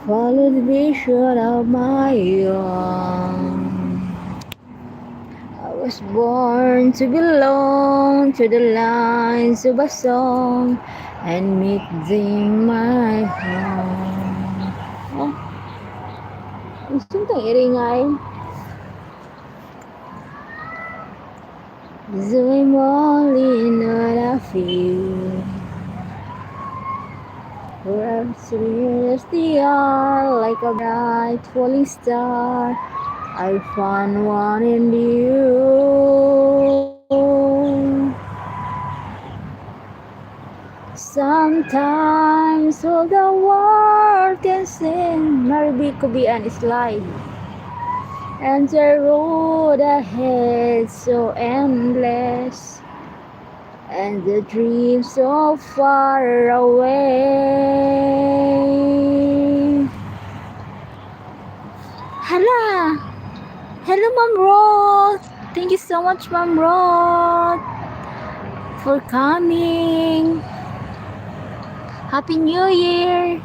follow the vision of my own. I was born to belong to the lines of a song and make them my home. Oh, gusto itong iringay. So I'm only not a few. Perhaps as the eye, like a bright falling star, I found one in you. Sometimes all the world can sing, Maribik Kubian is live. And the road ahead so endless, and the dream so far away. Hala! Hello, Ma'am Rod! Thank you so much, Ma'am Rod, for coming. Happy New Year!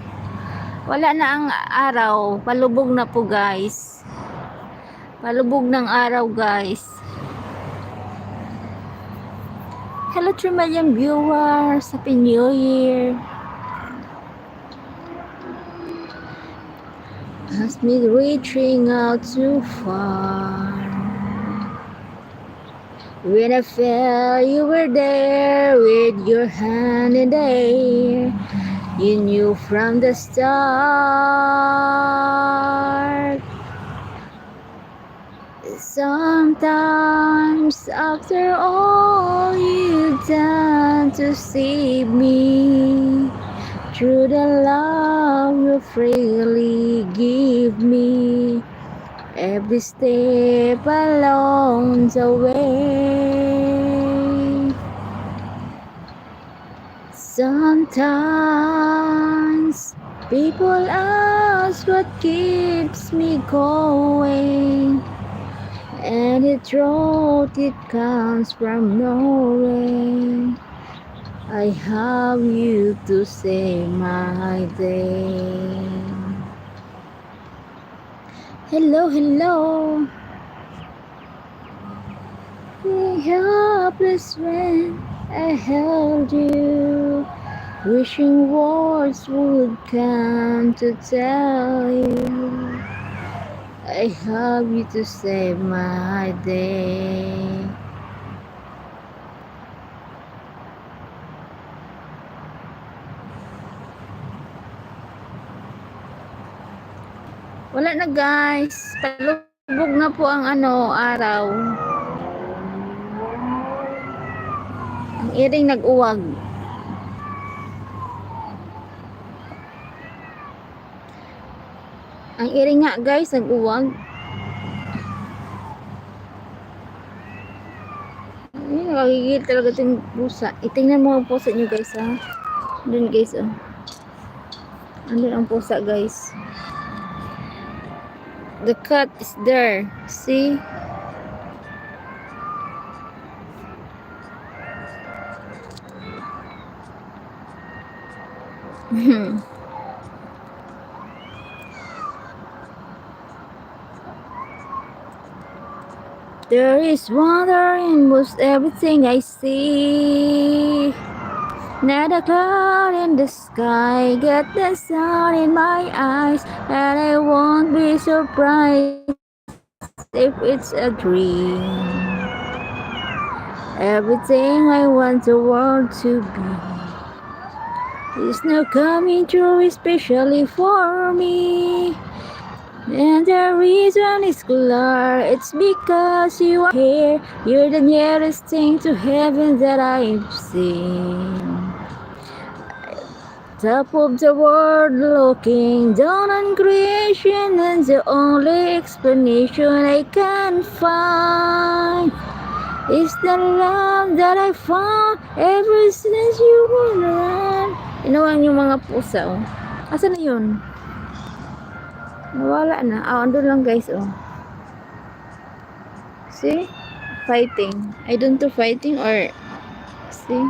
Wala na ang araw. Palubog na po, guys. Palubog ng araw, guys. Hello, 3 million viewers. Happy New Year! Has me reaching out too far. When I felt you were there with your hand in the air, you knew from the start. Sometimes after all you've done to save me, through the love you freely give me, every step along the way. Sometimes people ask what keeps me going, and the truth it comes from knowing I have you to save my day. Hello, hello. Helpless when I held you, wishing words would come to tell you I have you to save my day. Wala na, guys. Palubog na po ang araw. Ang iring nag-uwag. Ang iring nga, guys, nag-uwag. Ay, nakagigil talaga itong pusa. Itingnan mo ang pusa nyo, guys, ha. Doon, guys, oh. Andun ang pusa, guys. The cat is there. See? There is wonder in most everything I see. Not a cloud in the sky, get the sun in my eyes, and I won't be surprised if it's a dream. Everything I want the world to be is now coming true, especially for me. And the reason is clear, it's because you are here. You're the nearest thing to heaven that I've seen. Top of the world, looking down on creation, and the only explanation I can find is the love that I found ever since you were around. Inawang yung mga pusa, oh. Asan na yun? Nawala na. Andun lang, guys, oh. See? Fighting. I don't do fighting or... See?